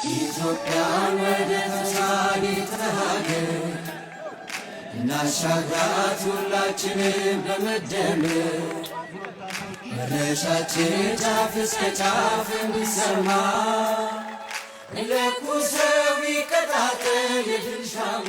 ኢትዮጵያን ወደ ተሳቢት ሀገር እናሻግራት ሁላችንም በመደመር መድረሻችን ጫፍ እስከ ጫፍ እንዲሰማ ለኩሰው ይቀጣጠል የድል ሻማ